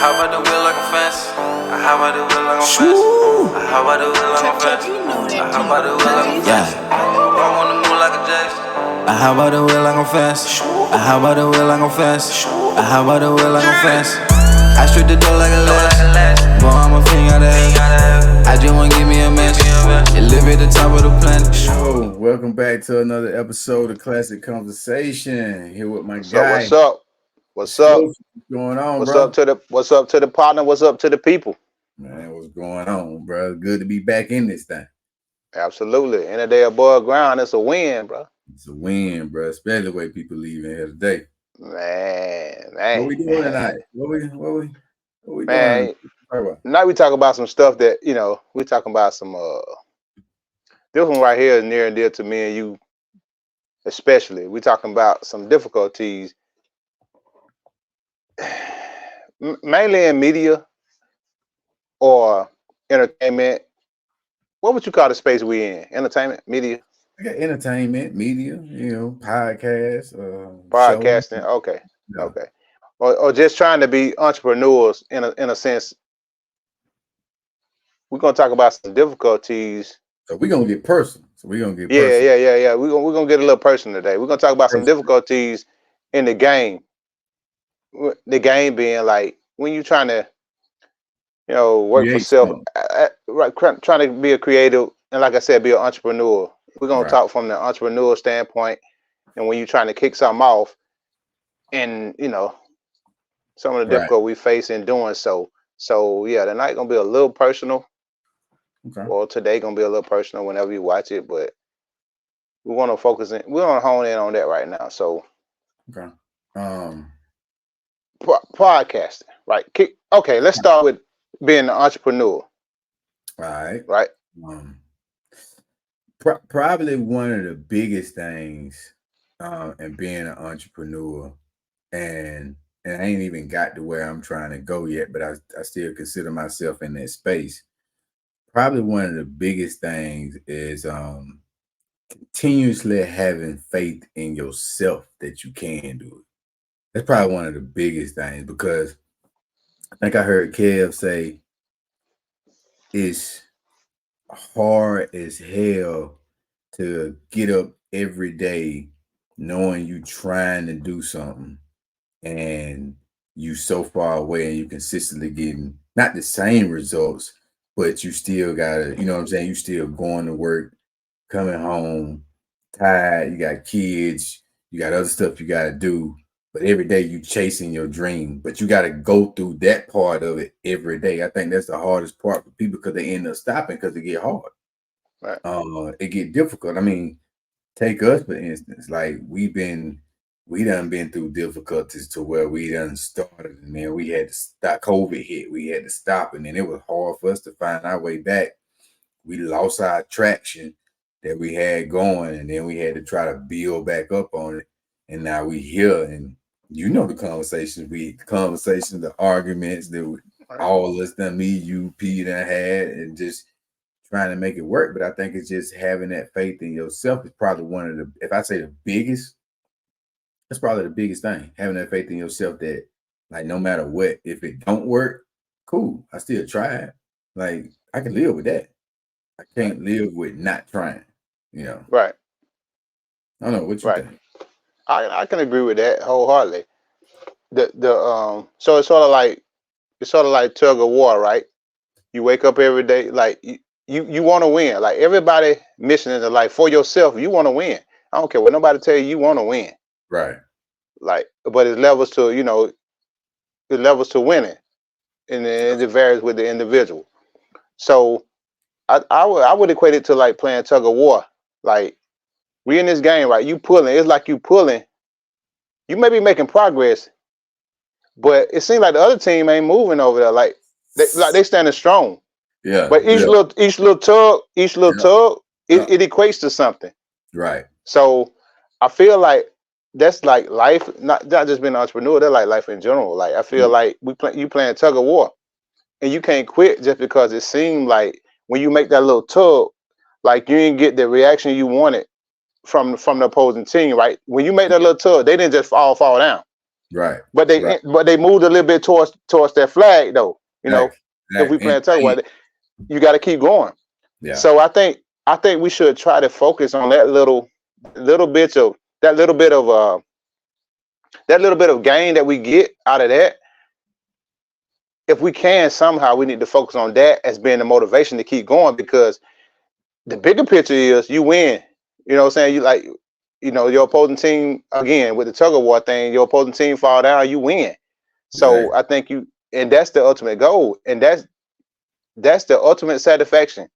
hop out the wheel like a fence. I hop out the wheel like a fence. I hop out the wheel like a fence. I hop out the wheel like a fence. I'm on the moon like a Jackson. I hop out the wheel like a fence. I hop out the wheel like a fence. I hop out the wheel like a fence. I strip the door like a latch. Boy, I'm a fiend out of heaven. I just wanna give me a mess. It live at the top of the planet. Yo, welcome back to another episode of Classic Conversation. Here with my guy. What's up? What's going on, what's bro? What's up to the partner? What's up to the people? Man, what's going on, bro? Good to be back in this thing. Absolutely. Any day above ground, it's a win, bro. It's a win, bro. Especially the way people leaving here today. Man. What we doing tonight? What we Man, doing? Tonight we talk about some stuff that, we talking about some this one right here is near and dear to me and you especially. We talking about some difficulties mainly in media or entertainment. What would you call the space we in? Entertainment, media? I got entertainment, media, podcasts, broadcasting. Shows. Okay. Yeah. Okay. Or just trying to be entrepreneurs in a sense. We're gonna talk about some difficulties. So we're gonna get personal. Yeah. We're gonna get a little personal today. We're gonna talk about some difficulties in the game. The game being like when you're trying to, work for self, right? Trying to be a creative and, like I said, be an entrepreneur. We're gonna talk from the entrepreneur standpoint, and when you're trying to kick something off, and some of the difficulty we face in doing so. So yeah, tonight gonna be a little personal. Okay. Well, today gonna be a little personal whenever you watch it, but we want to focus in. We want to hone in on that right now. So, okay. Podcasting, right? Okay, let's start with being an entrepreneur. Right. Probably one of the biggest things in being an entrepreneur, and I ain't even got to where I'm trying to go yet, but I still consider myself in that space. Probably one of the biggest things is continuously having faith in yourself that you can do it. That's probably one of the biggest things, because I think I heard Kev say it's hard as hell to get up every day knowing you trying to do something and you so far away and you consistently getting not the same results, but you still gotta, you know what I'm saying? You still going to work, coming home, tired, you got kids, you got other stuff you gotta do, but every day you chasing your dream, but you gotta go through that part of it every day. I think that's the hardest part for people, because they end up stopping because it get hard. Right. It get difficult. I mean, take us for instance, like we done been through difficulties to where we done started, and then we had to stop. COVID hit, we had to stop, and then it was hard for us to find our way back. We lost our traction that we had going, and then we had to try to build back up on it. And now we here, and the conversations, the arguments that all of us done, me, you, P, done had, and just trying to make it work. But I think it's just having that faith in yourself is probably one of the, if I say the biggest, that's probably the biggest thing. Having that faith in yourself that, like, no matter what, if it don't work, cool, I still try it. Like, I can live with that. I can't live with not trying, Right. I don't know what you think. I can agree with that wholeheartedly. So it's sort of like tug of war, right? You wake up every day, like you want to win. Like everybody mission in life for yourself, you want to win. I don't care what nobody tell you want to win. Right. Like, but it levels to, it levels to winning, and it varies with the individual. So I would equate it to like playing tug of war. Like, we in this game, right? You pulling. It's like you pulling. You may be making progress, but it seems like the other team ain't moving over there. Like they standing strong. Yeah. But each little tug, it equates to something. Right. So I feel like that's like life, not just being an entrepreneur. That's like life in general. Like, I feel like you playing tug of war, and you can't quit just because it seemed like when you make that little tug, like you didn't get the reaction you wanted from the opposing team. Right? When you make that little tug, they didn't just all fall down. Right. But they moved a little bit towards that flag though. You know, if we playing tug war, you got to keep going. Yeah. So I think we should try to focus on that little bit of gain that we get out of that. If we can somehow, we need to focus on that as being the motivation to keep going, because the bigger picture is you win. You know what I'm saying? You like, you know, your opposing team, again, with the tug of war thing, your opposing team fall down, you win. So I think and that's the ultimate goal. And that's the ultimate satisfaction.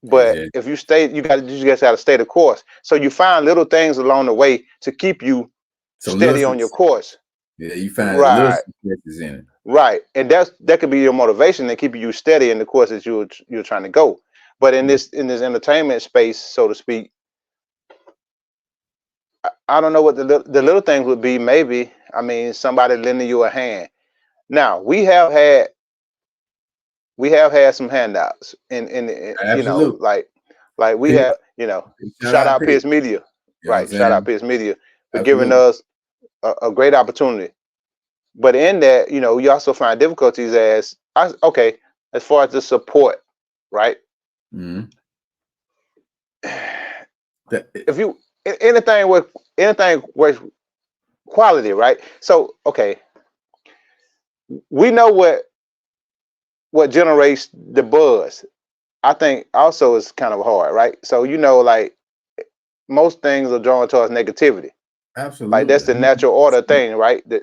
But if you stay, you just got to stay the course. So you find little things along the way to keep you steady on your course. Yeah, you find little successes in it. Right, and that could be your motivation to keep you steady in the course that you're trying to go. But in this entertainment space, so to speak, I don't know what the little things would be. Maybe, I mean, somebody lending you a hand. Now we have had some handouts in you know, like we have, you know, shout out Pierce Media, right? Shout out Pierce Media for giving us a great opportunity. But in that, you know, you also find difficulties as far as the support, right? Mm-hmm. If you anything with quality, right? So we know what generates the buzz. I think also is kind of hard, right? So you know, like most things are drawn towards negativity. Absolutely. Like that's the natural order thing, right? That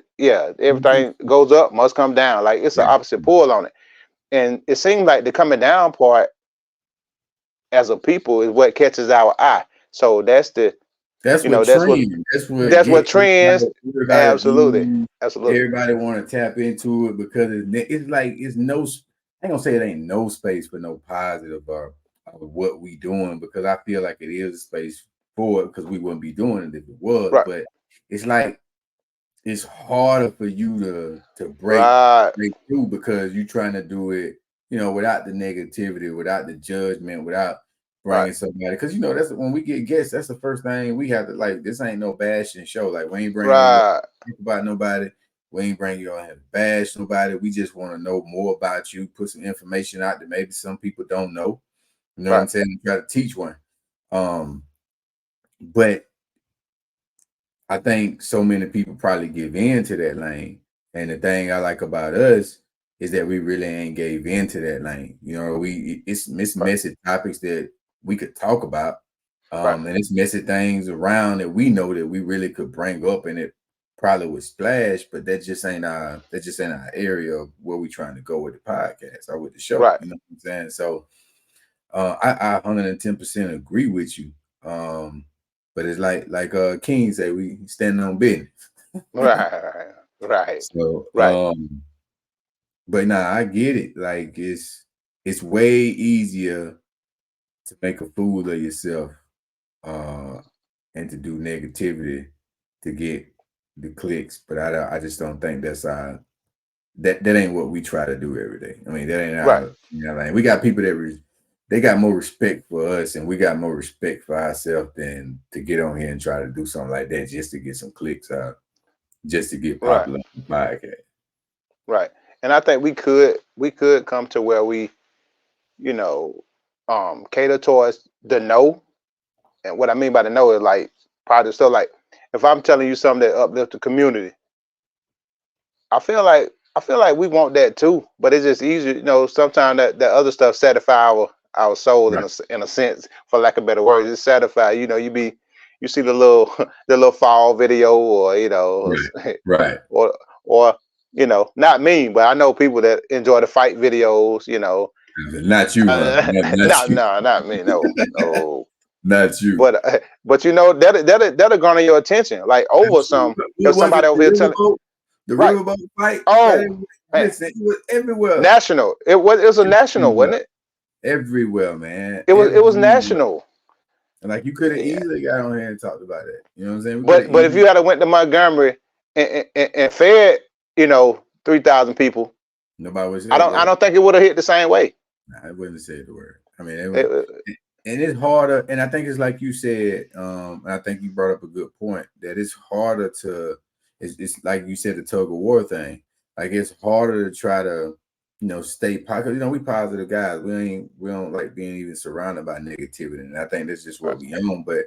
everything goes up must come down. Like it's the opposite pull on it. And it seems like the coming down part as a people is what catches our eye. So that's what trends. Absolutely. Everybody want to tap into it because it's like it's no. I ain't gonna say it ain't no space for no positive of what we doing, because I feel like it is a space for it, because we wouldn't be doing it if it was. Right. But it's like it's harder for you to break through, because you're trying to do it, you know, without the negativity, without the judgment, without bringing somebody. Because you know, that's when we get guests, that's the first thing we have to, like, this ain't no bashing show. Like, we ain't bringing about nobody. We ain't bringing you on here to bash nobody. We just want to know more about you, put some information out that maybe some people don't know. You know what I'm saying? Try to teach one. But I think so many people probably give in to that lane. And the thing I like about us is that we really ain't gave into that lane. You know, it's messy topics that we could talk about. And it's messy things around that we know that we really could bring up, and it probably would splash, but that just ain't our area of where we trying to go with the podcast or with the show. You know what I'm saying? So I 110% agree with you. But it's like King say, we standing on business. Right. So but nah, I get it. Like it's way easier to make a fool of yourself and to do negativity to get the clicks. But I just don't think that's that ain't what we try to do every day. I mean, that ain't our, you know, like, we got people that they got more respect for us, and we got more respect for ourselves than to get on here and try to do something like that just to get some clicks out, just to get popular on the podcast. Right. And I think we could come to where we, you know, cater towards the no. And what I mean by the no is like probably still like, if I'm telling you something that uplifts the community, I feel like we want that too, but it's just easier, you know. Sometimes that other stuff satisfy our soul in a sense, for lack of better words. It's satisfy. You know, you see the little fall video, or you know, or you know, not me, but I know people that enjoy the fight videos. You know, not you, huh? Not me. No. Not you. But you know, that'll garner your attention, like over some. If somebody over here telling. The riverboat fight. Oh, listen, it was everywhere. National. It was a national, wasn't it? Everywhere, man. It was national. And like, you could have easily got on here and talked about it. You know what I'm saying? But if you had went to Montgomery and fed, you know, 3,000 people, nobody was. I don't think it would have hit the same way. Nah, I wouldn't have said the word. I mean, and it's harder. And I think it's like you said. And I think you brought up a good point, that it's harder to. it's like you said, the tug of war thing. Like it's harder to try to, stay positive. We positive guys. We don't like being even surrounded by negativity. And I think that's just what we own. But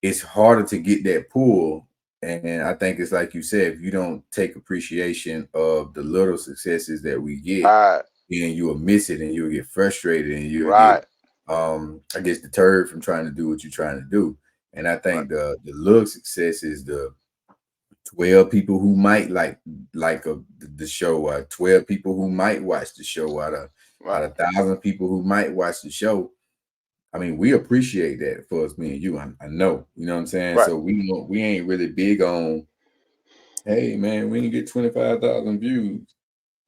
it's harder to get that pull. And I think it's like you said, if you don't take appreciation of the little successes that we get, then you will miss it and you'll get frustrated and you'll get I guess deterred from trying to do what you're trying to do. And I think the little success is the 12 people who might like the show, 12 people who might watch the show out of 1,000 people who might watch the show. I mean, we appreciate that for us, me and you. I know, you know what I'm saying? So we ain't really big on, hey man, we didn't get 25,000 views.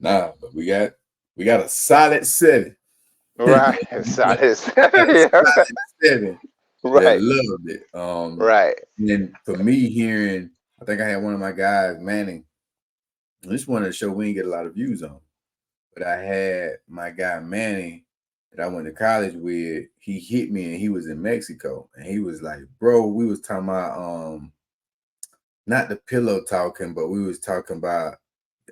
Nah, but we got a solid 7. Right. Solid 7. Solid 7 Right. that loved it. Right. And for me hearing, I think I had one of my guys, Manning. This one of the show we didn't get a lot of views on. But I had my guy Manning that I went to college with. He hit me and he was in Mexico. And he was like, bro, we was talking about not the pillow talking, but we was talking about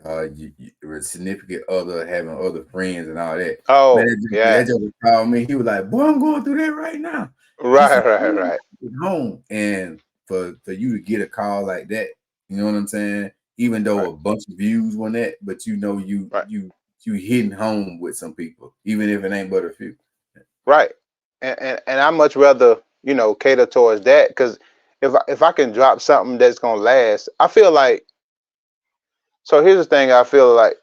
your significant other, having other friends and all that. Oh, man, that just called me. He was like, boy, I'm going through that right now. Right. Home. And for you to get a call like that, you know what I'm saying? Even though a bunch of views on that, but you hitting home with some people, even if it ain't but a few. Right. And I much rather, cater towards that, because if I can drop something that's gonna last, I feel like. So here's the thing I feel like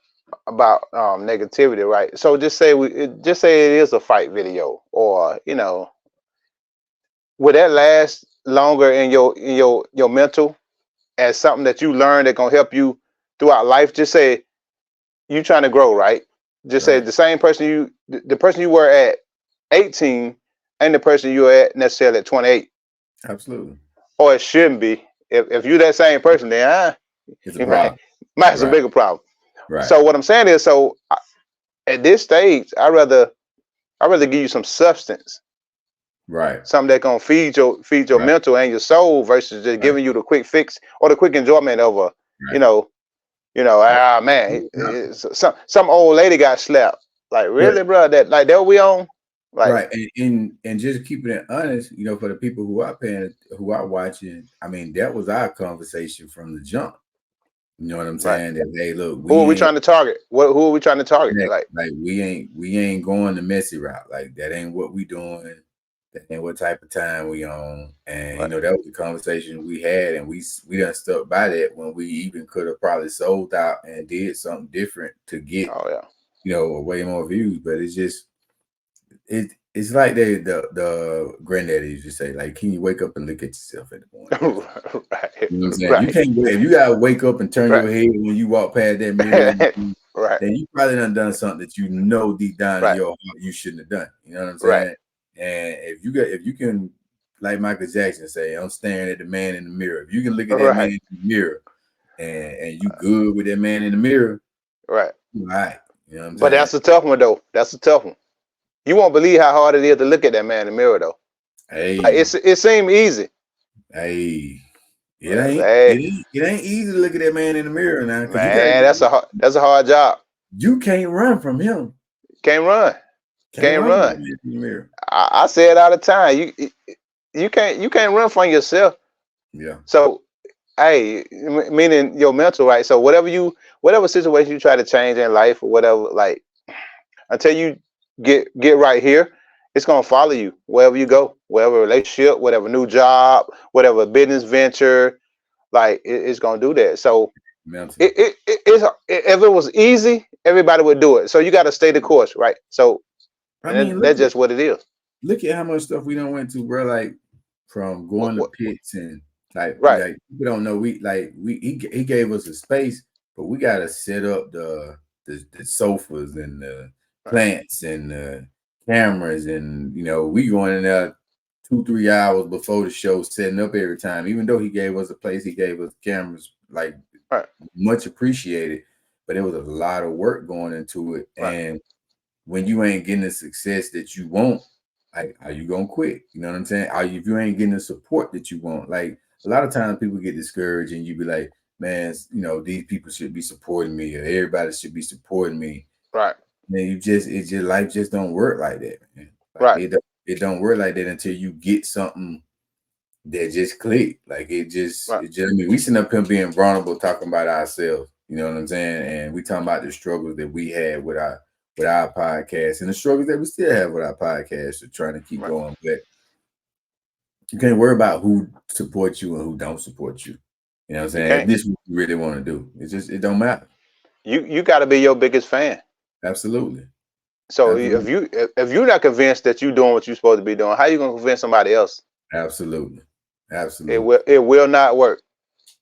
about negativity, right? So just say it is a fight video, or would that last longer in your mental as something that you learn that gonna help you throughout life? Just say you trying to grow, right? Just say the same person the person you were at 18 ain't the person you're at necessarily at 28. Absolutely. Or it shouldn't be. If you're that same person, then it's a problem. Might have a bigger problem. Right. So what I'm saying is, at this stage, I'd rather give you some substance. Right. Something that gonna feed your mental and your soul versus just giving you the quick fix or the quick enjoyment of a, man, some old lady got slapped. Like, really, bro? That what we on? Like, right. And just keeping it honest, for the people who are watching, I mean, that was our conversation from the jump. You know what I'm saying? That, hey, look, who are we trying to target? Who are we trying to target? Like we ain't going the messy route. Like, that ain't what we doing. That ain't what type of time we on. And that was the conversation we had, and we done stuck by that when we even could have probably sold out and did something different to get way more views. But it's just it's like the granddaddy used to say, like, can you wake up and look at yourself in the morning? Right. You know what I'm saying? You can't if you gotta wake up and turn your head when you walk past that mirror, then you probably done something that deep down in your heart you shouldn't have done. You know what I'm saying? And if you can, like Michael Jackson say, I'm staring at the man in the mirror. If you can look at that man in the mirror and you good with that man in the mirror, right. You know what I'm saying? But that's a tough one though. That's a tough one. You won't believe how hard it is to look at that man in the mirror though. Hey. Like, it seemed easy. Hey. It ain't easy to look at that man in the mirror now. Man, that's a hard job. You can't run from him. Can't run. Can't run. In the mirror. I say it all the time. You can't run from yourself. Yeah. So, hey, meaning your mental, right? So whatever situation you try to change in life or whatever, like, until you get right here, it's gonna follow you wherever you go, whatever relationship, whatever new job, whatever business venture, like it's gonna do that. So if it was easy, everybody would do it. So you got to stay the course, right? So that's just what it is. Look at how much stuff we don't went to, bro. Like, from going to pits and like people don't know he gave us a space, but we got to set up the sofas and the plants and the cameras, and we going in there 2-3 hours before the show, setting up every time. Even though he gave us a place, he gave us cameras, like, much appreciated, but it was a lot of work going into it. And when you ain't getting the success that you want, like, are you gonna quit? You know what I'm saying? If you ain't getting the support that you want, like, a lot of times people get discouraged and you be like, man, you know, these people should be supporting me, or everybody should be supporting me. Right. Man, it's just life just don't work like that, man. Like Right. it don't work like that until you get something that just click. Like it just I mean, we sitting up here being vulnerable, talking about ourselves. You know what I'm saying? And we talking about the struggles that we had with our podcast and the struggles that we still have with our podcast of trying to keep going. But you can't worry about who supports you and who don't support you. You know what I'm saying? If this is what you really want to do, it don't matter. You got to be your biggest fan. Absolutely. So if you're not convinced that you're doing what you're supposed to be doing, how are you gonna convince somebody else? Absolutely. It will not work.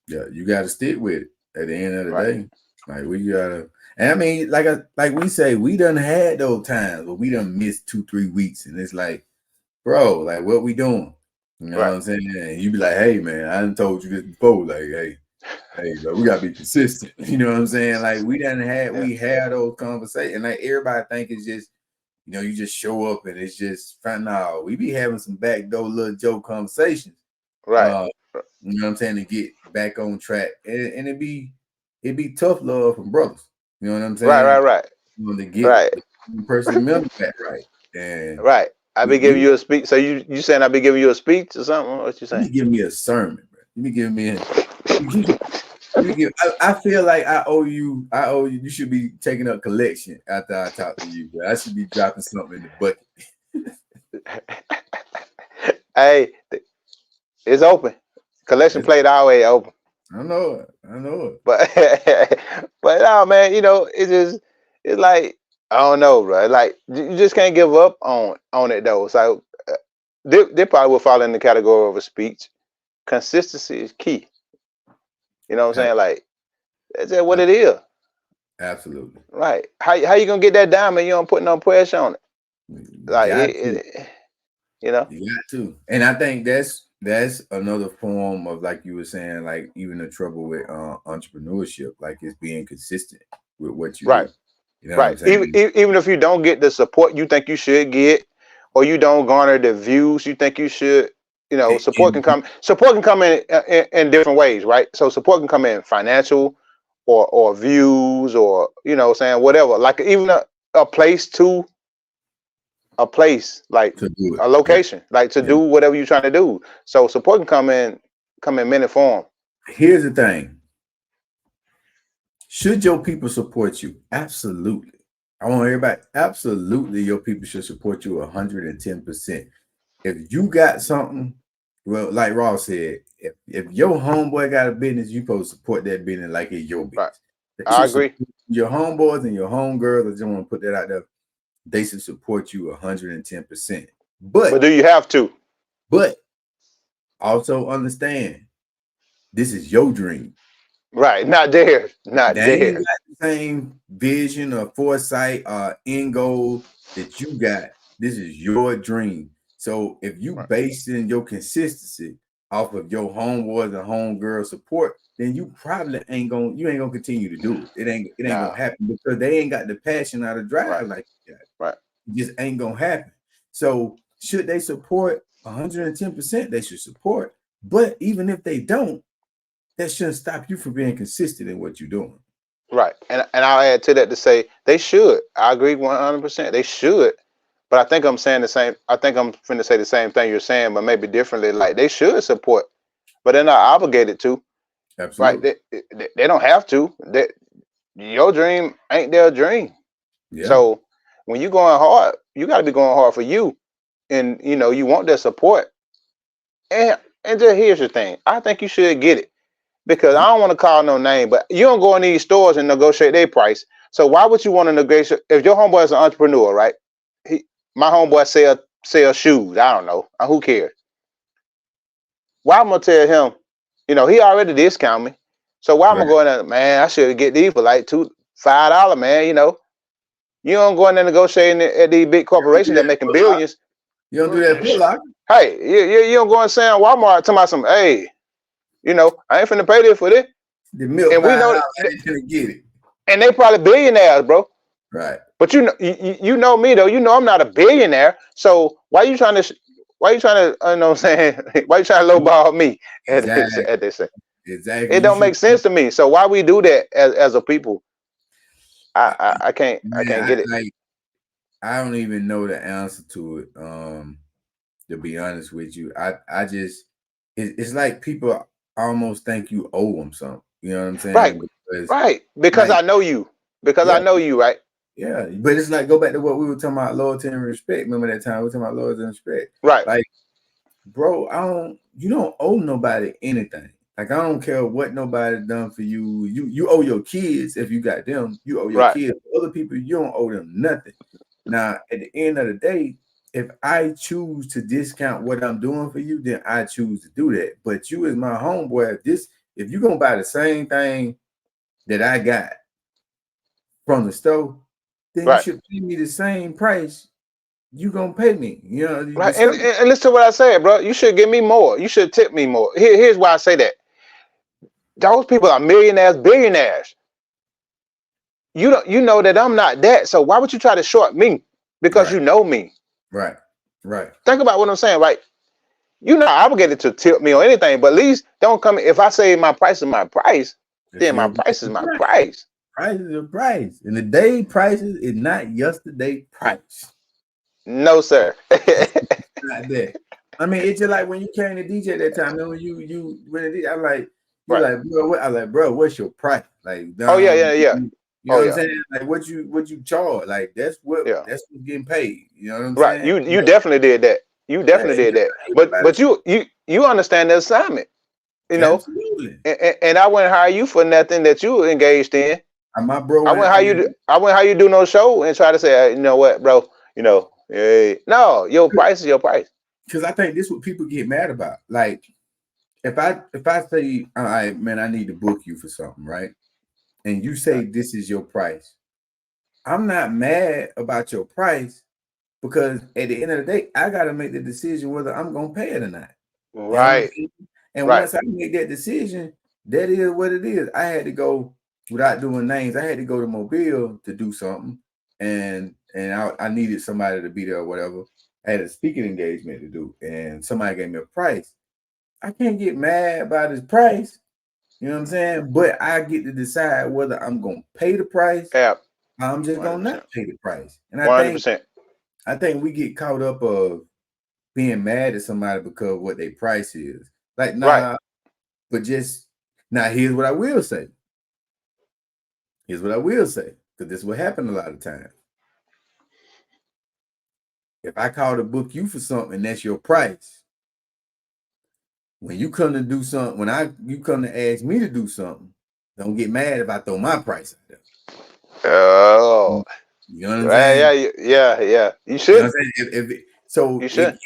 Yeah, you got to stick with it at the end of the day. Like we gotta, and I mean, like we say, we done had those times where we done missed 2-3 weeks, and it's like, bro, like what we doing? You know what I'm saying? And you be like, hey man, I done told you this before. Like, hey, bro, we gotta be consistent. You know what I'm saying? Like we had those conversations. Like everybody think it's just, you know, you just show up and it's just fun. No, we be having some backdoor little joke conversations. Right. You know what I'm saying? To get back on track. And it'd be tough love from brothers. You know what I'm saying? Right. You know, to get the person mental back right. And I be giving you a speech. So you saying I be giving you a speech or something? What you saying? You give me a sermon, bro. You give me I feel like I owe you. You should be taking up collection after I talk to you, bro. I should be dropping something in the bucket. Hey, it's open. Collection plate always open. I know it. But no, man, you know, it's like, I don't know, bro. Like you just can't give up on it though. So they probably will fall in the category of a speech. Consistency is key. You know what I'm saying? Like that's just what it is. Absolutely. Right. How you gonna get that diamond? You don't put no pressure on it. Like you know. You got to. And I think that's another form of, like you were saying, like even the trouble with entrepreneurship, like it's being consistent with what you do. You know what I'm saying? Even if you don't get the support you think you should get, or you don't garner the views you think you should, you know, support can come in different ways, right? So support can come in financial or views, or you know saying whatever. Like even a place like a location, like to do whatever you're trying to do. So support can come in many forms. Here's the thing. Should your people support you? Absolutely. I want everybody, absolutely your people should support you 110%. If you got something, well, like Ross said, if your homeboy got a business, you supposed to support that business like it's your business. Right. I agree. Your homeboys and your homegirls, I just want to put that out there, they should support you 110%. But do you have to? But also understand, this is your dream. Right, not theirs. Not theirs. Ain't got the same vision or foresight or end goal that you got. This is your dream. So if you basing your consistency off of your homeboys and homegirl support, then you probably ain't gonna continue to do it. It ain't gonna happen because they ain't got the passion or the drive like you got. Right. It just ain't gonna happen. So should they support 110%? They should support. But even if they don't, that shouldn't stop you from being consistent in what you're doing. Right. And I'll add to that to say they should. I agree 100%. They should. But I think I'm saying the same. I think I'm finna say the same thing you're saying, but maybe differently. Like they should support, but they're not obligated to. Absolutely. Right. They don't have to. Your dream ain't their dream. Yeah. So when you're going hard, you got to be going hard for you. And, you know, you want their support. And just here's the thing. I think you should get it. Because I don't want to call no name, but you don't go in these stores and negotiate their price. So why would you want to negotiate? If your homeboy is an entrepreneur, right? My homeboy sell shoes. I don't know. Who cares? Why I'm going to tell him, you know, he already discount me. So why am I going there? Man, I should get these for like $5, man, you know. You don't go in there negotiating at these big corporations that making billions. You don't do that Foot Locker. Hey, you don't go and say on Walmart talking about some, hey, you know, I ain't finna pay this for this. The milk, and we know I ain't finna get it. And they probably billionaires, bro. Right. But you know me though. You know I'm not a billionaire. So why you trying to? You know what I'm saying? Why you trying to lowball me? Exactly. Exactly. It don't make sense to me. So why we do that as a people? I can't get it. Like, I don't even know the answer to it. To be honest with you, I just it's like people almost think you owe them something. You know what I'm saying? Right. Because like, I know you. Because I yeah, know you, right? yeah. But it's like, go back to what we were talking about, loyalty and respect. Remember that time we were talking about loyalty and respect? Right. Like, bro, you don't owe nobody anything. Like, I don't care what nobody done for you. You owe your kids if you got them. You owe your Right. kids. Other people, you don't owe them nothing. Now, at the end of the day, if I choose to discount what I'm doing for you, then I choose to do that. But you, as my homeboy, if you're gonna buy the same thing that I got from the store, then you should pay me the same price. You gonna pay me, you know? Right. And listen to what I said, bro. You should give me more. You should tip me more. Here's why I say that. Those people are millionaires, billionaires. You know that I'm not that. So why would you try to short me? Because you know me. Right. Think about what I'm saying, right? You're not obligated to tip me or anything, but at least don't come. If I say my price is my price, then my price is my price. Price is a price. And the day prices is not yesterday price. No, sir. Not that. I mean, it's just like when you came to DJ that time. When I'm like, you're like, bro, what? I'm like, bro, what's your price? Like, oh yeah. You know what I'm saying? Like, what you charge? Like, that's what's getting paid. You know what I'm right. saying? You definitely did that. You definitely did that. But you understand the assignment. You know. Absolutely. And I wouldn't hire you for nothing that you engaged in. My bro. I wouldn't hire you do no show and try to say, hey, you know what, bro? You know, hey, no, your price is your price. Because I think this is what people get mad about. Like, if I say, all right, man, I need to book you for something, right? And you say this is your price, I'm not mad about your price because at the end of the day, I got to make the decision whether I'm gonna pay it or not. Right. And once I make that decision, that is what it is. I had to go, without doing names, I had to go to Mobile to do something, and I needed somebody to be there or whatever. I had a speaking engagement to do, and somebody gave me a price. I can't get mad about his price. You know what I'm saying? But I get to decide whether I'm gonna pay the price. I'm just 100%. Gonna not pay the price. And 100%. I think we get caught up of being mad at somebody because of what their price is. Like, but just now. Here's what I will say. Because this is what happened a lot of times. If I call to book you for something and that's your price, when you come to do something, you come to ask me to do something, don't get mad if I throw my price out there. Oh, you know what I'm saying? Yeah. You should. You know what I'm saying? You should.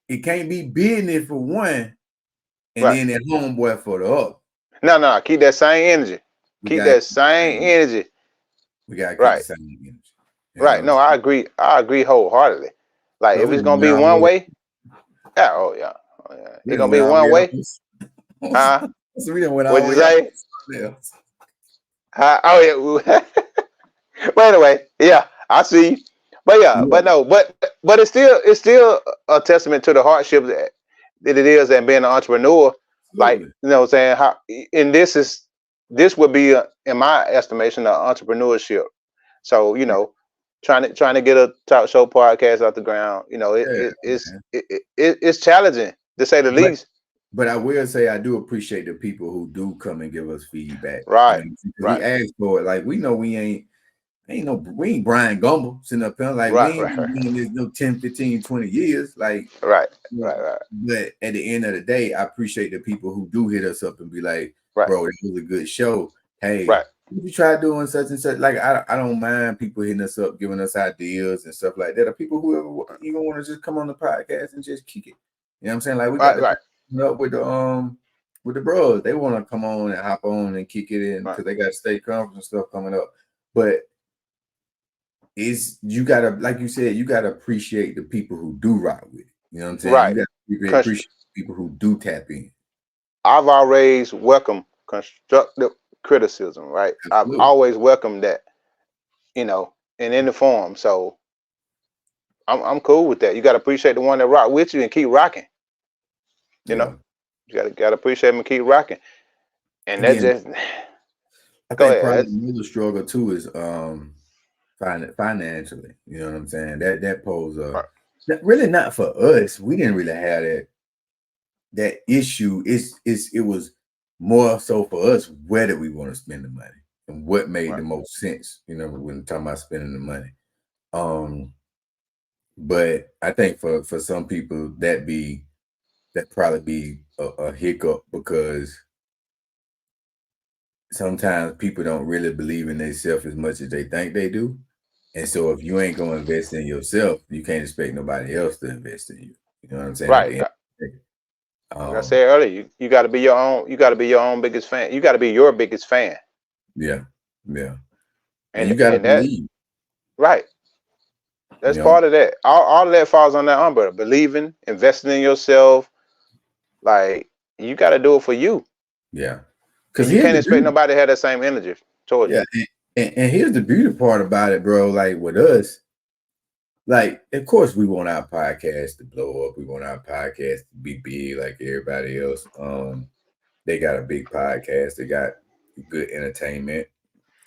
It can't be business for one, and then that homeboy for the other. No. Keep that same energy. Keep that same energy. We gotta keep the same energy. Right. No, I agree. I agree wholeheartedly. Like, if it's gonna be one way, yeah. It's gonna be one way. So we don't went What'd you say? Oh yeah. But anyway, yeah, I see you. But it's still a testament to the hardship that it is and being an entrepreneur. Like, you know what I'm saying? And this would be in my estimation an entrepreneurship. So, you know, trying to get a talk show podcast off the ground, you know, it's challenging to say the least. But I will say I do appreciate the people who do come and give us feedback. Right. We ask for it. Like, we know we ain't Brian Gumble sitting up there. Like, we ain't doing this no 10, 15, 20 years. Like, right. But at the end of the day, I appreciate the people who do hit us up and be like, bro, it was a good show. Hey, you try doing such and such. Like, I don't mind people hitting us up, giving us ideas and stuff like that. Or people who even want to just come on the podcast and just kick it. You know what I'm saying? Like, we got up with the bros. They want to come on and hop on and kick it in because they got state conference and stuff coming up. But you gotta, like you said, you gotta appreciate the people who do rock with it. You know what I'm saying? Right. You gotta appreciate people who do tap in. I've always welcomed constructive criticism, right? Absolutely. I've always welcomed that, you know, in any form. So I'm cool with that. You gotta appreciate the one that rock with you and keep rocking. You know, you gotta appreciate them and keep rocking. And that again, just I go think ahead. probably another struggle too is financially. You know what I'm saying? That pose really not for us. We didn't really have that issue. It was more so for us. Where did we want to spend the money and what made the most sense? You know, when talking about spending the money. But I think for some people that probably be a hiccup because sometimes people don't really believe in themselves as much as they think they do. And so if you ain't gonna invest in yourself, you can't expect nobody else to invest in you. You know what I'm saying? At the Right. end of the day. Like I said earlier, you got to be your own. You got to be your own biggest fan. You got to be your biggest fan. Yeah, yeah. And you And gotta that believe. right. That's part of that. All of that falls on that umbrella. Believing, investing in yourself. Like you got to do it for you. Yeah. And Because you here's can't the expect beauty. nobody to have that same energy towards Yeah, you. and here's the beauty part about it, bro. Like with us, like of course we want our podcast to blow up. We want our podcast to be big like everybody else. They got a big podcast. They got good entertainment.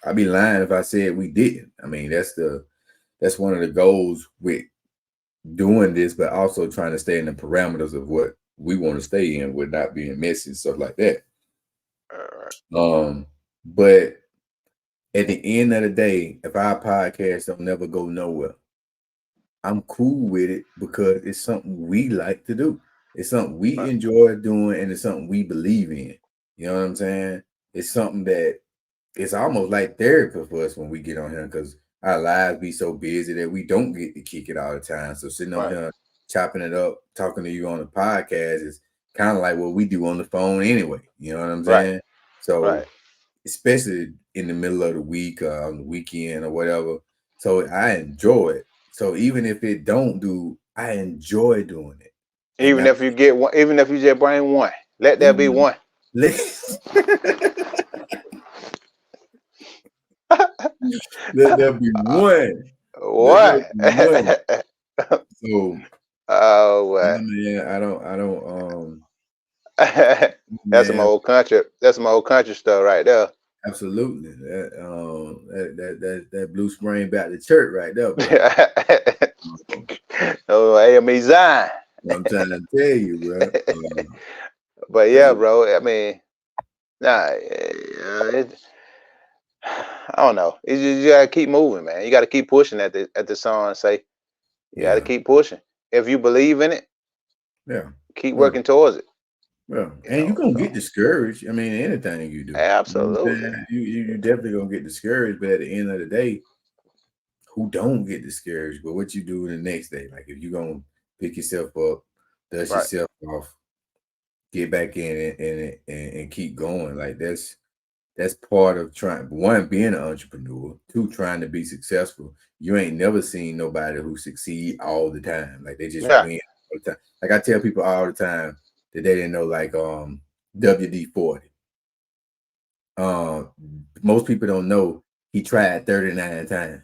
I'd be lying if I said we didn't. I mean, that's one of the goals with doing this, but also trying to stay in the parameters of what we want to stay in with not being messy and stuff like that. But at the end of the day, if our podcast don't never go nowhere, I'm cool with it because it's something we like to do. It's something we enjoy doing, and it's something we believe in. You know what I'm saying? It's something that it's almost like therapy for us when we get on here because our lives be so busy that we don't get to kick it all the time. So sitting on here chopping it up, talking to you on the podcast is kind of like what we do on the phone anyway. You know what I'm saying? So especially in the middle of the week, on the weekend or whatever. So I enjoy it. So even if it don't do, I enjoy doing it. Even if you get one, even if you just bring one, let there be one. Let there be one. What? So oh, what? Man, I don't. That's some old country. That's some old country stuff right there. Absolutely. That Blue Spring Baptist Church right there, bro. Oh, AME Zion. I'm trying to tell you, bro. But yeah, bro. I mean, nah. I don't know. You gotta keep moving, man. You gotta keep pushing at the song. Say you gotta keep pushing. If you believe in it, keep working towards it. Well, and you're gonna get discouraged. I mean, anything you do. Absolutely. You definitely gonna get discouraged, but at the end of the day, who don't get discouraged? But what you do the next day, like if you're gonna pick yourself up, dust yourself off, get back in it and keep going. Like that's part of trying. One, being an entrepreneur. Two, trying to be successful. You ain't never seen nobody who succeed all the time. Like they just win all the time. Like I tell people all the time that they didn't know, like WD-40. Most people don't know he tried 39 times.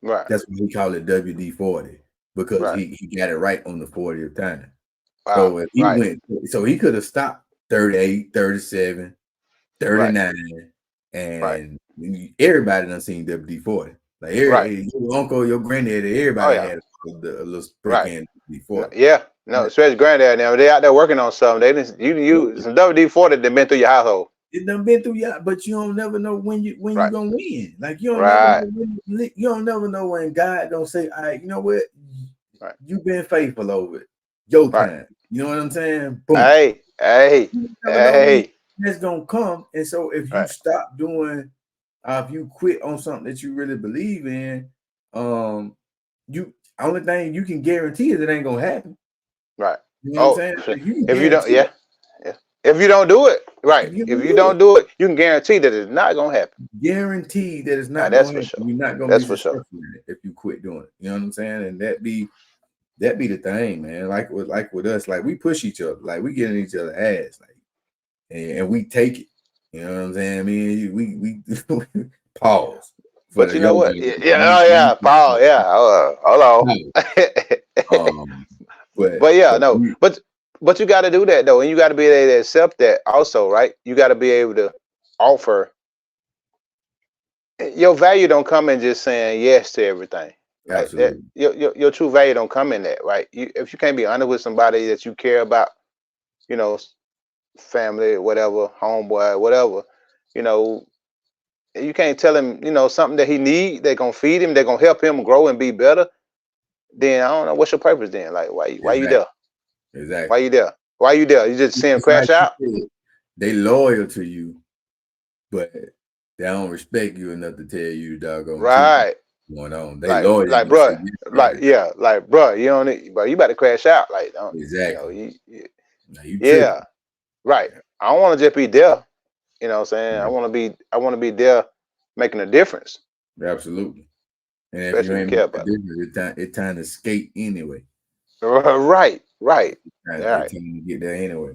Right. That's what he called it, WD-40, because he got it right on the 40th time. Wow. So if he went, so he could have stopped 38, 37, 39, and everybody done seen WD-40. Like your uncle, your granddaddy, everybody had a little spray can WD-40. Yeah. No, especially granddad now. They out there working on something. They didn't you some WD-40 that been through your household. It done been through your, but you don't never know when you gonna win. Like you don't never know when God gonna say, all right, you know what? You've been faithful over it. Your time. You know what I'm saying? Boom. Hey. That's gonna come. And so if you stop doing, if you quit on something that you really believe in, you only thing you can guarantee is it ain't gonna happen. Right. You know what I'm saying? Like, if you don't, if you don't do it, if you don't do it, you can guarantee that it's not gonna happen. Guaranteed that it's not gonna happen. Sure. You're not gonna be successful in it if you quit doing it. You know what I'm saying? And that be the thing, man. Like with us, like we push each other, like we get in each other's ass, like and we take it. You know what I'm saying? I mean, we pause. But you know what? Pause. Yeah. Hold on. But yeah, no. But you got to do that though, and you got to be able to accept that also, right? You got to be able to offer, your value don't come in just saying yes to everything. Like that, Absolutely. your true value don't come in that, right? If you can't be honest with somebody that you care about, you know, family, whatever, homeboy, whatever, you know, you can't tell him, something that he need. They're gonna feed him. They're gonna help him grow and be better. Then I don't know what's your purpose. Then, like, why you Exactly. there? Why Exactly. you there? Why you there? You just see him It's crash like you out? said, they loyal to you, but they don't respect you enough to tell you the doggone truth Right. going on. They Like, loyal, they like, gonna say bro, yes to like, everything. yeah, like, bro, you don't need, bro, you about to crash out. Like, don't, Exactly. Now you yeah, tripping. right. I don't want to just be there. You know what I'm saying? Yeah, I want to be there, making a difference, absolutely. And if you especially if you ain't care making a about difference, it's time to skate anyway. it. Right, right, It's right. time to get there anyway.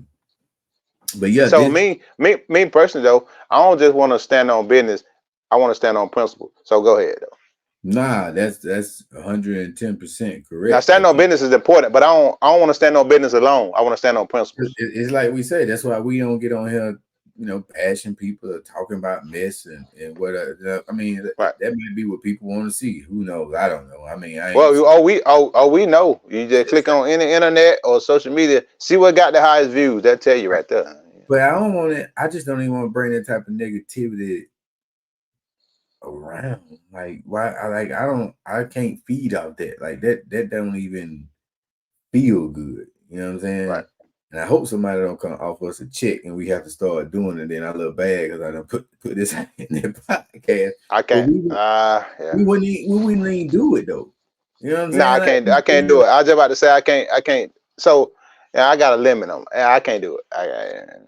But yeah, So this me personally though, I don't just want to stand on business. I want to stand on principle. So go ahead though. that's 110% Now correct. standing on business is important, but I don't want to stand on business alone. I want to stand on principles. It's like we say. That's why we don't get on here, bashing people or talking about mess and what. I mean, Right. that might be what people want to see. Who knows? I don't know. I mean, I Well, ain't seen. we know. You just click on any internet or social media, see what got the highest views. That tell you right there. But I don't want it. I just don't even want to bring that type of negativity around. Like, why? I can't feed off that. Like that don't even feel good. You know what I'm saying? Right. And I hope somebody don't come offer us a check and we have to start doing it. Then I look bad because I don't put this in their podcast. I But can't. Yeah. we wouldn't even do it though. You know what I'm No, saying? I Like, can't. I can't do it. I was just about to say I can't. I can't. So yeah, I got a limit on. Yeah, I can't do it.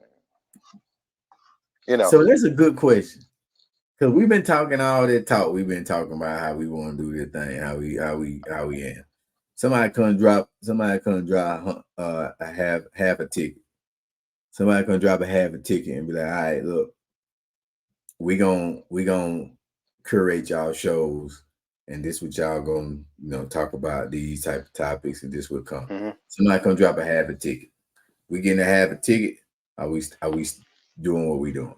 You know. so that's a good question. Because we've been talking all that talk. We've been talking about how we want to do this thing, how we am. Somebody come drop a half a ticket. Somebody come drop a half a ticket and be like, all right, look, we gonna curate y'all shows, and this what y'all gonna talk about these type of topics, and this will come. Mm-hmm. Somebody come drop a half a ticket. We getting a half a ticket. Are we doing what we doing?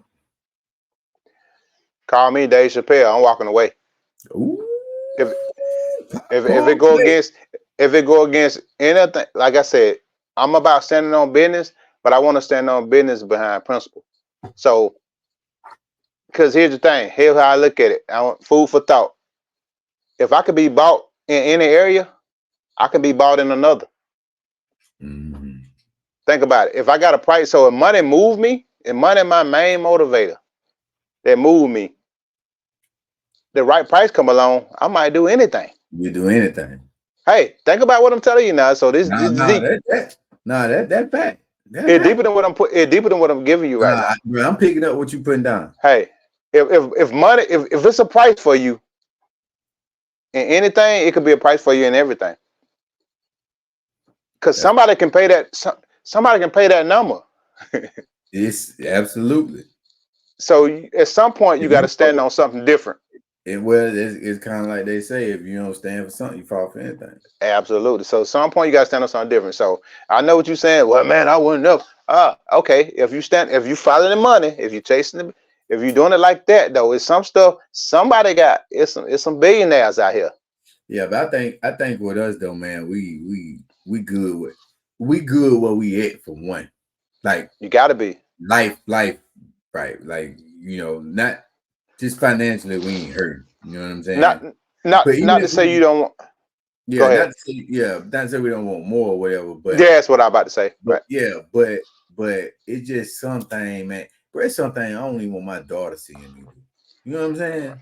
Call me Dave Chappelle. I'm walking away. Ooh, If if it popcorn go plate. against anything, like I said, I'm about standing on business, but I want to stand on business behind principle. So, because here's the thing, here's how I look at it. I want food for thought. If I could be bought in any area, I can be bought in another. Mm-hmm. Think about it. If I got a price, so if money move me, and money my main motivator, that move me, the right price come along, I might do anything. You do anything. Hey, think about what I'm telling you now. So this is deep. That fact. That It's fact. deeper than what it's deeper than what I'm giving you right now. Bro, I'm picking up what you putting down. Hey, if money, if it's a price for you in anything, it could be a price for you in everything. Because That's somebody can pay that. Somebody can pay that number. it's absolutely. So at some point, you If got to you stand on something different. it's kind of like they say, if you don't stand for something, you fall for anything. Absolutely. So at some point, you got to stand on something different. So I know what you're saying. Well, man, I wouldn't know. Okay. If you follow the money, if you're chasing the, if you're doing it like that, though, it's some stuff somebody got. It's some billionaires out here. Yeah, but I think with us though, man, we good where we at for one. Like You got to be. life, right? Like not just financially, we ain't hurting. You know what I'm Not saying? not But even not to if say you don't want. Go yeah, ahead. not to say we don't want more or whatever, Yeah, that's what I'm about to say. but Right. yeah, but it's just something, man. But it's something I don't even want my daughter seeing me do. You know what I'm saying?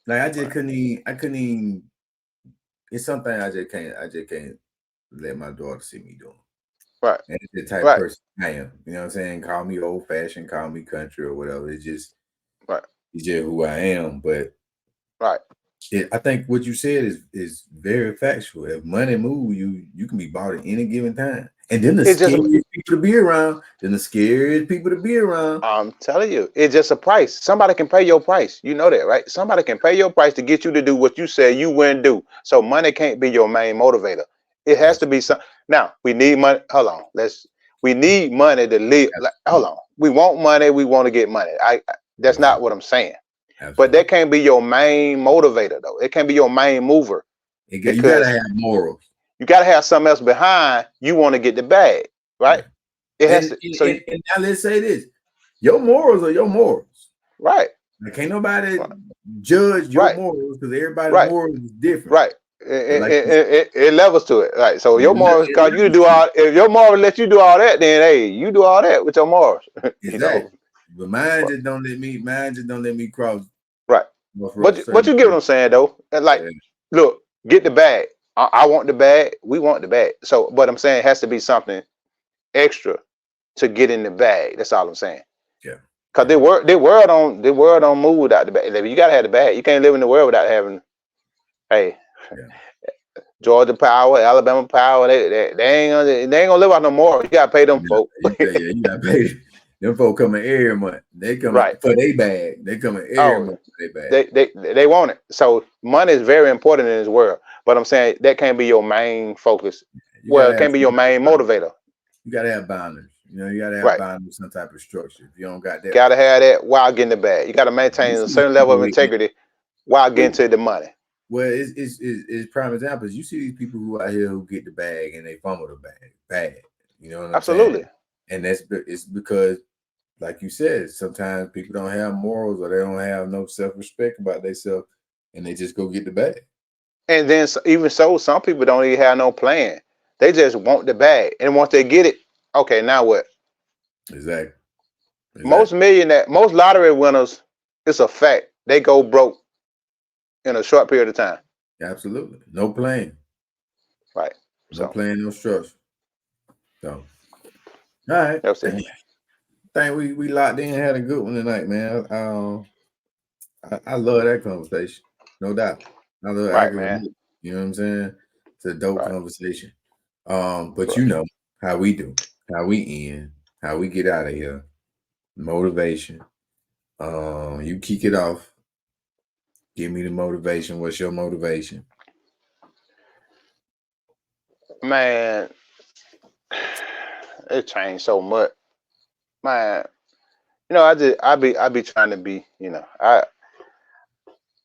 Like I couldn't even. It's something I just can't let my daughter see me doing. Right. And it's the type of Right. person I am. You know what I'm saying? Call me old fashioned, call me country or whatever. It's just who I am. But Right. I think what you said is very factual. If money move, you can be bought at any given time. And then the It's just scariest people to be around. I'm telling you, it's just a price. Somebody can pay your price. You know that, right? Somebody can pay your price to get you to do what you said you wouldn't do. So money can't be your main motivator. It has to be some. Now we need money. Hold on. We need money to live. Like, hold on. We want money. We want to get money. That's not what I'm saying. Absolutely. But that can't be your main motivator, though. It can't be your main mover. You gotta have morals. You gotta have something else behind. You want to get the bag, right? Yeah. It has to. So and now let's say this: your morals are your morals, right? Can't nobody judge your morals because everybody's morals is different, right? It levels to it, right? So your morals cause you to do all. If your morals let you do all that, then hey, you do all that with your morals. Exactly. But mine just don't let me cross. Right. But you get what I'm saying though. Like, look, get the bag. I want the bag. We want the bag. So, but I'm saying it has to be something extra to get in the bag. That's all I'm saying. Yeah. Cause the world don't move without the bag. You gotta have the bag. You can't live in the world without having. Hey, Georgia Power, Alabama Power. They ain't gonna live out no more. You gotta pay them folk. You gotta pay. Them folk coming every month. They coming for their bag. They coming every month for their bag. They want it. So money is very important in this world. But I'm saying that can't be your main focus. It can't be your main motivator. You gotta have boundaries. You gotta have boundaries, some type of structure. If you don't got that, gotta have that while getting the bag. You gotta maintain a certain level of integrity while getting to the money. Well, it's prime examples. You see these people who out here who get the bag and they fumble the bag. You know what I'm saying? And it's because, like you said, sometimes people don't have morals or they don't have no self-respect about themselves, and they just go get the bag. And then even so, some people don't even have no plan. They just want the bag, and once they get it, okay, now what? Exactly. Most lottery winners, it's a fact, they go broke in a short period of time. Absolutely, no plan. Right. No plan, no structure. So, all right. That's it. I think we locked in and had a good one tonight, man. I love that conversation, no doubt. I love man. You know what I'm saying? It's a dope conversation. But you know how we do, how we end, how we get out of here. Motivation. You kick it off. Give me the motivation. What's your motivation? Man, it changed so much. Man, I be trying to be,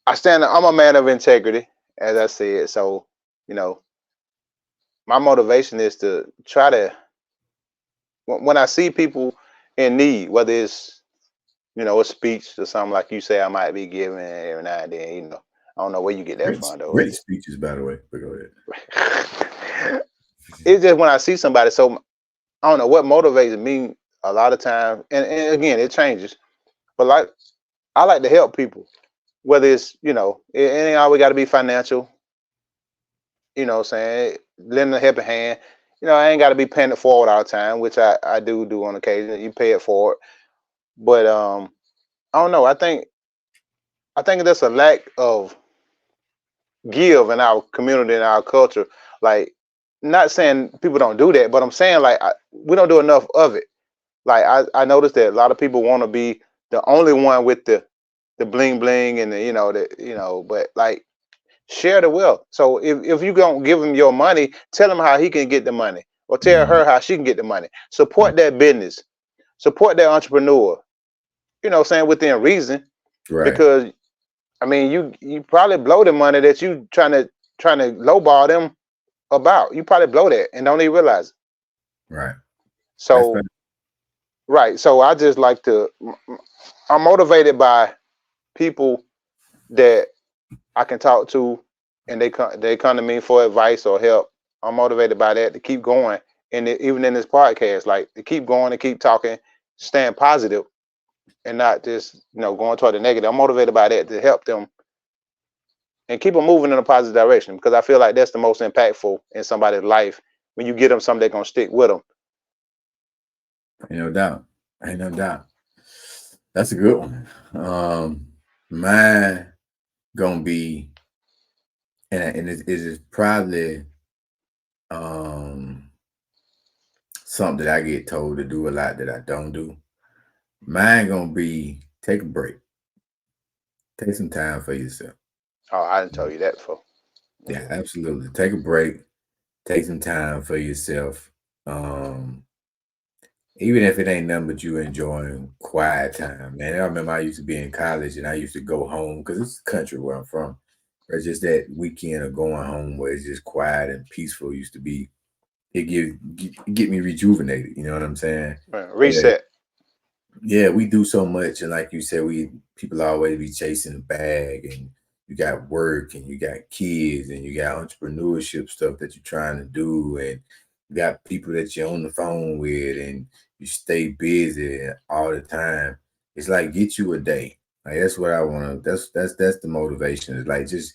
I'm a man of integrity, as I said. So, my motivation is to try to, when I see people in need, whether it's, a speech or something like you say I might be giving every now and then, I don't know where you get that from though. Great speeches, by the way. But go ahead. It's just when I see somebody, so I don't know what motivates me a lot of times, and again it changes. But I like to help people, whether it's it ain't always got to be financial. You know what I'm saying? Lending a helping hand. I ain't got to be paying it forward all the time, which I do on occasion. You pay it forward, but I don't know. I think there's a lack of give in our community and our culture. Like, not saying people don't do that, but I'm saying we don't do enough of it. Like I noticed that a lot of people want to be the only one with the bling bling and but like, share the wealth. So if you don't give him your money, tell him how he can get the money, or tell her how she can get the money. Support that business, support that entrepreneur. Saying within reason, because I mean you probably blow the money that you trying to lowball them about. You probably blow that and don't even realize it. Right. So so I just like to. I'm motivated by people that I can talk to, and they come to me for advice or help. I'm motivated by that to keep going, and even in this podcast, like to keep going and keep talking, staying positive, and not just going toward the negative. I'm motivated by that to help them and keep them moving in a positive direction, because I feel like that's the most impactful in somebody's life, when you get them something they're gonna stick with them. Ain't no doubt. That's a good one. Mine gonna be, and it is probably something that I get told to do a lot that I don't do. Mine gonna be take a break. Take some time for yourself. Oh, I didn't tell you that before. Yeah, absolutely. Take a break. Take some time for yourself. And even if it ain't nothing but you enjoying quiet time, man. I remember I used to be in college and I used to go home because it's the country where I'm from. Or just that weekend of going home where it's just quiet and peaceful used to be. It get me rejuvenated. You know what I'm saying? Reset. Yeah, we do so much, and like you said, people always be chasing the bag, and you got work, and you got kids, and you got entrepreneurship stuff that you're trying to do, and you got people that you're on the phone with, and you stay busy all the time. It's like get you a day. Like that's what I want to. That's the motivation. It's like just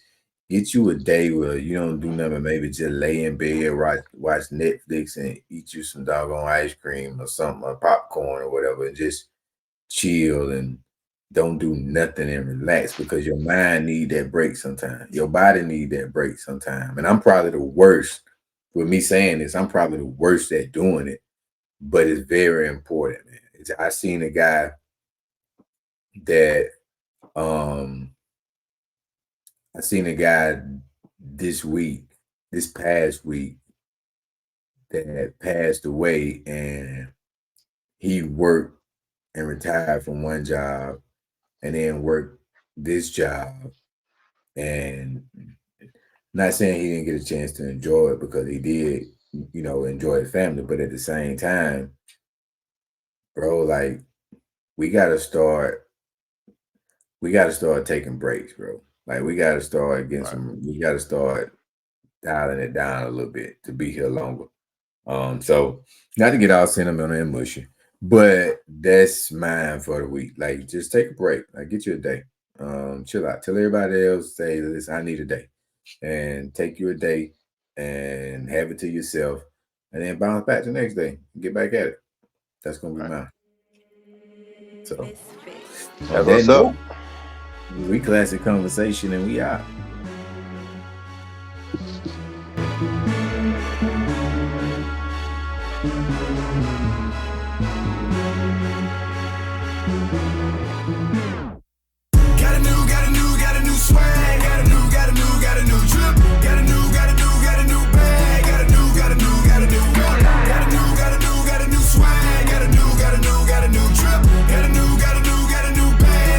get you a day where you don't do nothing. Maybe just lay in bed, watch Netflix, and eat you some doggone ice cream or something, or popcorn or whatever, and just chill and don't do nothing and relax because your mind need that break sometimes. Your body need that break sometimes. And I'm probably the worst with me saying this. I'm probably the worst at doing it, but it's very important, man. I seen a guy that I seen a guy this past week that passed away, and he worked and retired from one job and then worked this job, and not saying he didn't get a chance to enjoy it because he did, enjoy his family, but at the same time, bro, like we gotta start taking breaks, bro. Like we gotta start getting we gotta start dialing it down a little bit to be here longer. So not to get all sentimental and mushy, but that's mine for the week. Like just take a break. Like get you a day. Chill out. Tell everybody else, say, listen, I need a day. And take you a day and have it to yourself. And then bounce back the next day. Get back at it. That's gonna be mine. So on that note, we classic conversation and we out.